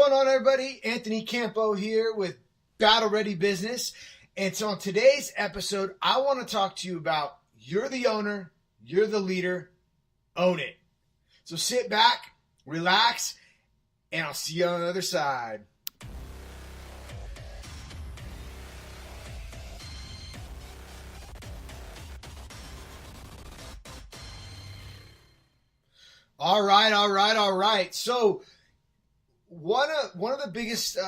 going on, everybody? Anthony Campo here with Battle Ready Business. And so on today's episode, I want to talk to you about you're the owner, you're the leader, own it. So sit back, relax, and I'll see you on the other side. All right. So one of the biggest,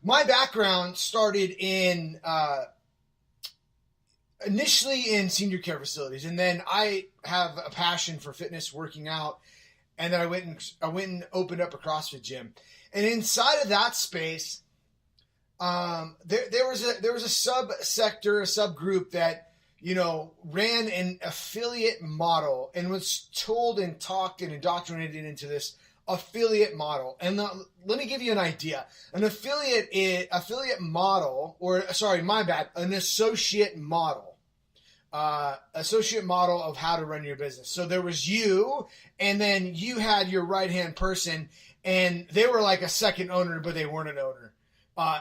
my background started in initially in senior care facilities, and then I have a passion for fitness, working out, and then I went and opened up a CrossFit gym, and inside of that space, there was a subgroup that ran an affiliate model and was told and talked and indoctrinated into this affiliate model. And let me give you an idea. An affiliate model, an associate model. Associate model of how to run your business. So there was you, and then you had your right-hand person, and they were like a second owner, but they weren't an owner.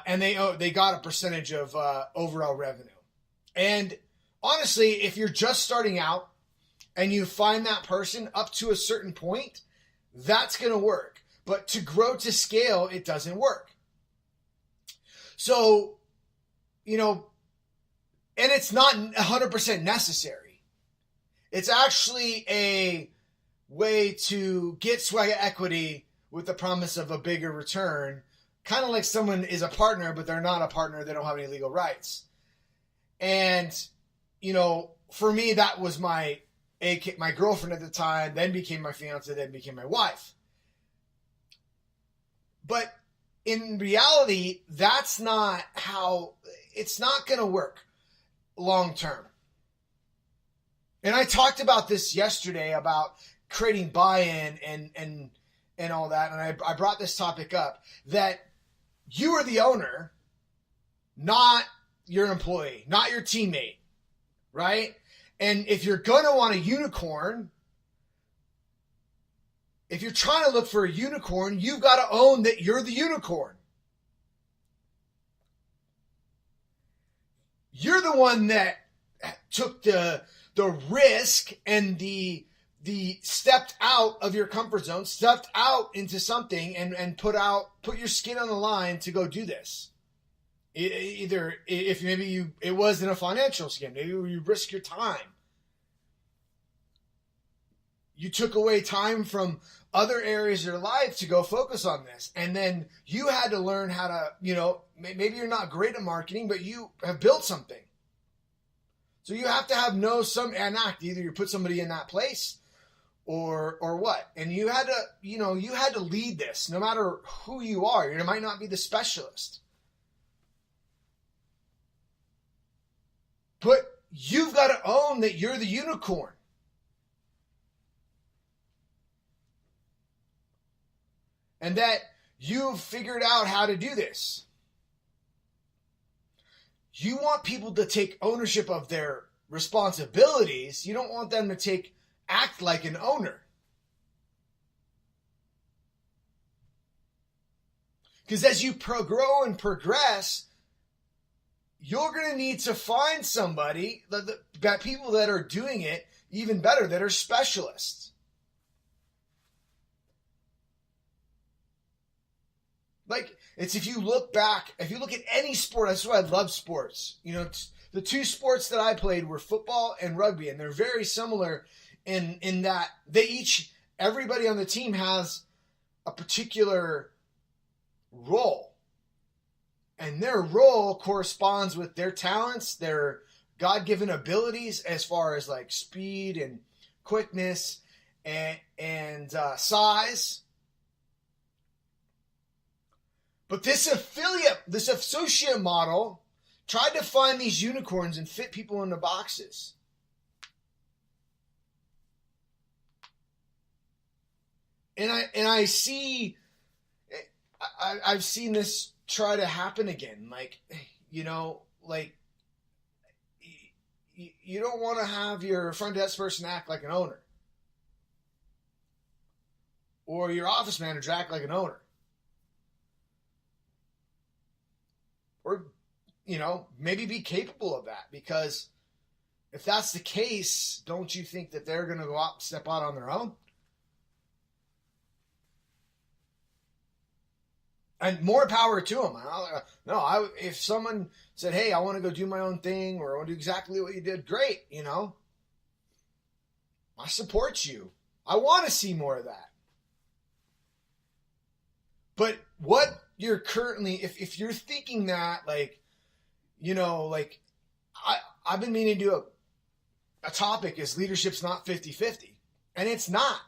And they got a percentage of overall revenue. And honestly, if you're just starting out and you find that person up to a certain point, that's going to work. But to grow to scale, it doesn't work. So, and it's not 100% necessary. It's actually a way to get sweat equity with the promise of a bigger return. Kind of like someone is a partner, but they're not a partner. They don't have any legal rights. And for me, that was my girlfriend at the time, then became my fiance, then became my wife. But in reality, that's not how, it's not going to work long term. And I talked about this yesterday about creating buy-in and all that. And I brought this topic up that you are the owner, not your employee, not your teammate. Right? And if you're going to want a unicorn, if you're trying to look for a unicorn, you've got to own that you're the unicorn. You're the one that took the risk and the stepped out of your comfort zone, stepped out into something and put your skin on the line to go do this. Either if maybe it wasn't a financial scam, maybe you risk your time. You took away time from other areas of your life to go focus on this. And then you had to learn how to, maybe you're not great at marketing, but you have built something. So you have to have and act. Either you put somebody in that place or what. And you had to lead this no matter who you are. You might not be the specialist. But you've got to own that you're the unicorn. And that you've figured out how to do this. You want people to take ownership of their responsibilities. You don't want them to act like an owner. Because as you grow and progress, you're going to need to find somebody, that people that are doing it even better, that are specialists. Like, if you look at any sport, that's why I love sports. The two sports that I played were football and rugby, and they're very similar in that everybody on the team has a particular role. And their role corresponds with their talents, their God-given abilities as far as like speed and quickness and size. But this associate model tried to find these unicorns and fit people into boxes. And I've seen this try to happen again. You don't want to have your front desk person act like an owner. Or your office manager act like an owner. maybe be capable of that, because if that's the case, don't you think that they're going to go out and step out on their own? And more power to them. If someone said, hey, I want to go do my own thing, or I want to do exactly what you did, great, I support you. I want to see more of that. But what you're currently, if you're thinking that, I've been meaning to do a topic is leadership's not 50-50. And it's not.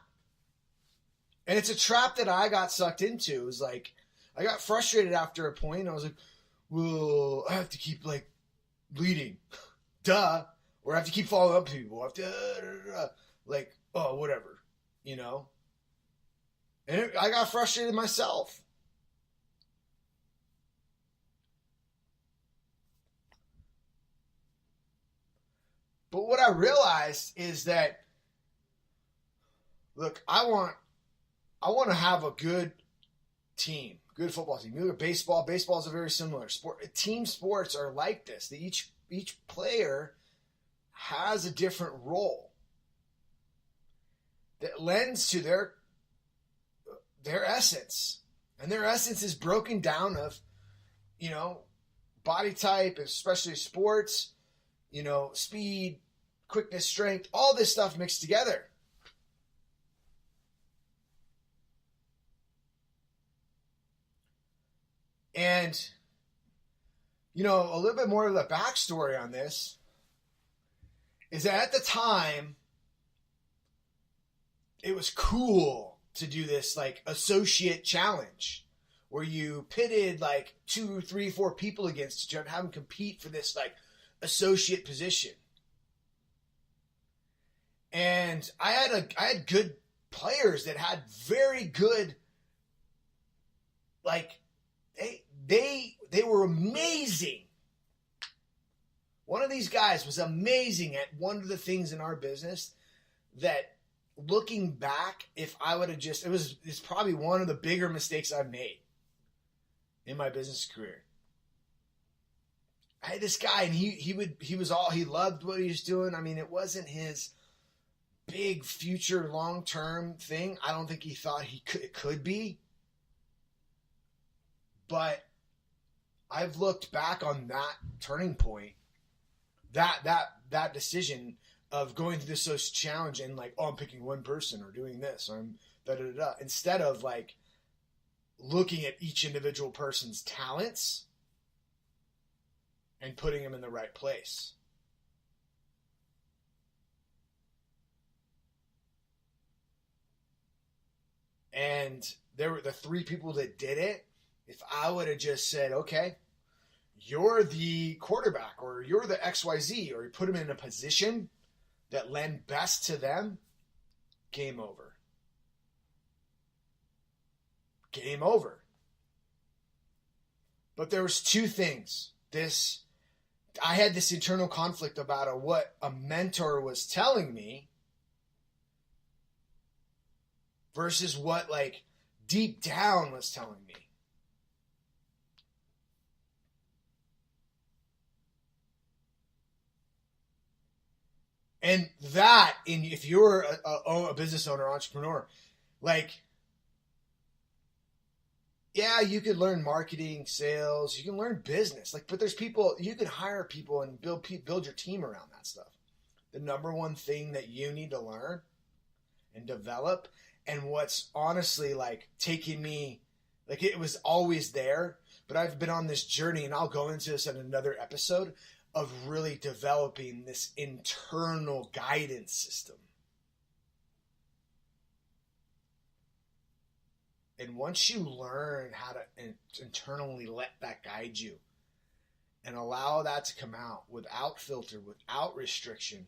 And it's a trap that I got sucked into. It was like, I got frustrated after a point. I was like, well, I have to keep leading. Duh. Or I have to keep following up to people. I have to, whatever, And I got frustrated myself. But what I realized is that, look, I want to have a good team, good football team. You look at baseball. Baseball is a very similar sport. Team sports are like this. Each player has a different role that lends to their essence, and their essence is broken down of, body type, especially sports. Speed, quickness, strength, all this stuff mixed together. And, a little bit more of the backstory on this is that at the time, it was cool to do this associate challenge where you pitted 2, 3, 4 people against each other and have them compete for this associate position. And I had good players that had very good, they were amazing. One of these guys was amazing at one of the things in our business that, looking back, if I would have it's probably one of the bigger mistakes I've made in my business career. I had this guy, and he loved what he was doing. I mean, it wasn't his big future long-term thing. I don't think he thought it could be. But I've looked back on that turning point, that decision of going through this social challenge and I'm picking one person or doing this, or I'm da-da-da-da, instead of looking at each individual person's talents and putting them in the right place. And there were the 3 people that did it. If I would have just said, okay, you're the quarterback, or you're the XYZ, or you put them in a position that lend best to them, game over. Game over. But there was 2 things. I had this internal conflict about what a mentor was telling me versus what deep down was telling me. And that, if you're a business owner, entrepreneur, yeah, you could learn marketing, sales, you can learn business, but there's people, you can hire people and build your team around that stuff. The number one thing that you need to learn and develop, and what's honestly taking me, it was always there, but I've been on this journey, and I'll go into this in another episode, of really developing this internal guidance system. And once you learn how to internally let that guide you and allow that to come out without filter, without restriction,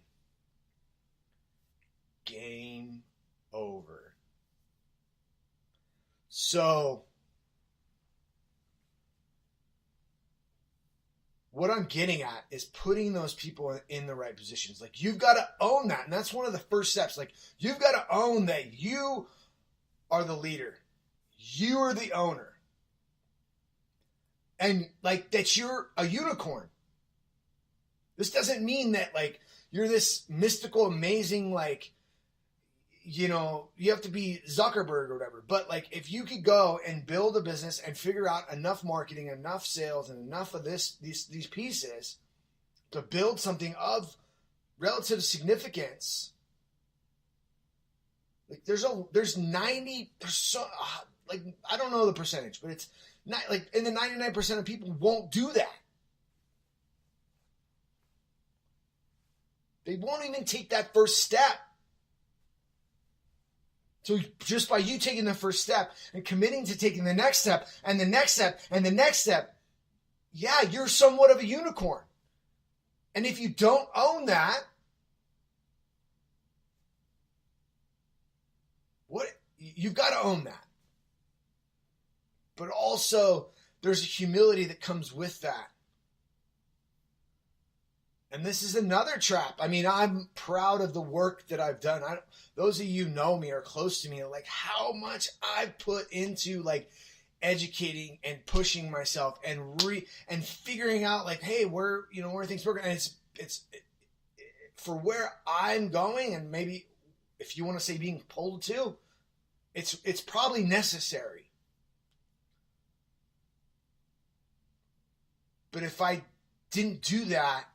game over. So, what I'm getting at is putting those people in the right positions. You've got to own that. And that's one of the first steps. You've got to own that you are the leader. You are the owner. and like that you're a unicorn. This doesn't mean that like you're this mystical, amazing, like, you know, you have to be Zuckerberg or whatever. But like if you could go and build a business and figure out enough marketing, enough sales, and enough of these pieces to build something of relative significance, like there's 90%, like I don't know the percentage, but it's not like in the 99% of people won't do that. They won't even take that first step. So just by you taking the first step and committing to taking the next step and the next step and the next step, yeah, you're somewhat of a unicorn. And if you don't own that, you've got to own that. But also, there's a humility that comes with that. And this is another trap. I mean, I'm proud of the work that I've done. Those of you know me or close to me, like how much I've put into like educating and pushing myself and figuring out like, hey, where things work. And it's for where I'm going, and maybe if you want to say being pulled to, it's probably necessary. But if I didn't do that,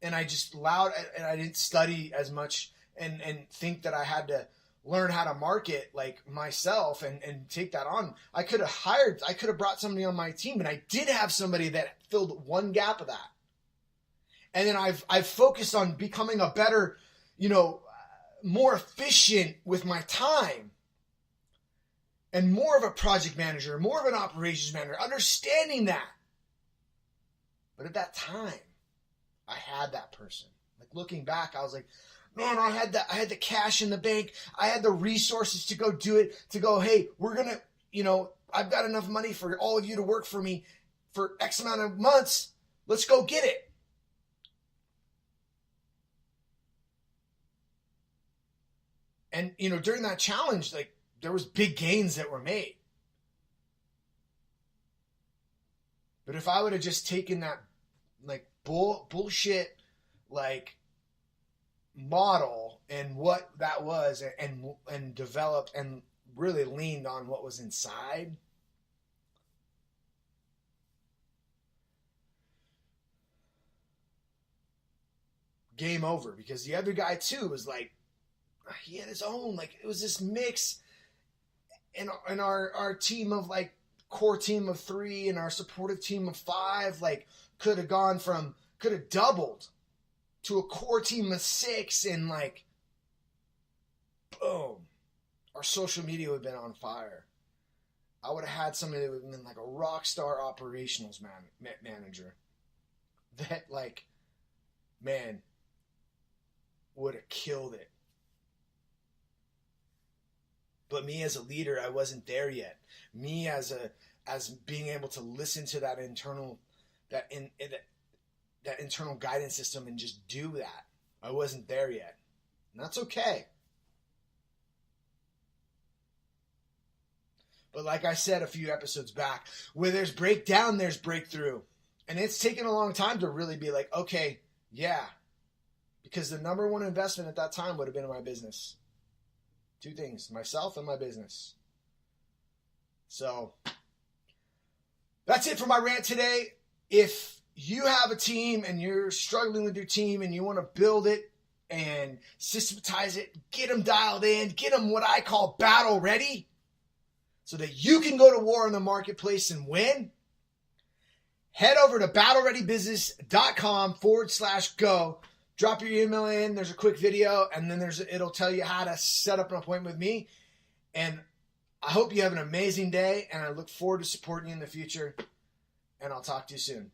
and I just allowed, and I didn't study as much and think that I had to learn how to market like myself and take that on, I could have brought somebody on my team, and I did have somebody that filled one gap of that. And then I've focused on becoming a better, more efficient with my time, and more of a project manager, more of an operations manager, understanding that. But at that time, I had that person. Like looking back, I was like, man, I had the cash in the bank. I had the resources to go do it, to go, hey, we're going to, I've got enough money for all of you to work for me for X amount of months. Let's go get it. And, during that challenge, like there was big gains that were made. But if I would have just taken that like bullshit like model and what that was and developed and really leaned on what was inside, game over. Because the other guy too was like, he had his own, like it was this mix in our team of like core team of 3 and our supportive team of 5, like could have doubled to a core team of 6, and like, boom, our social media would have been on fire. I would have had somebody that would have been like a rock star operationals manager that like, man, would have killed it. But me as a leader, I wasn't there yet. Me as being able to listen to that internal guidance system and just do that, I wasn't there yet. And that's okay. But like I said a few episodes back, where there's breakdown, there's breakthrough. And it's taken a long time to really be like, okay, yeah. Because the number one investment at that time would have been in my business. 2 things, myself and my business. So that's it for my rant today. If you have a team and you're struggling with your team and you want to build it and systematize it, get them dialed in, get them what I call battle ready so that you can go to war in the marketplace and win, head over to battlereadybusiness.com/go. Drop your email in. There's a quick video, and then it'll tell you how to set up an appointment with me. And I hope you have an amazing day, and I look forward to supporting you in the future. And I'll talk to you soon.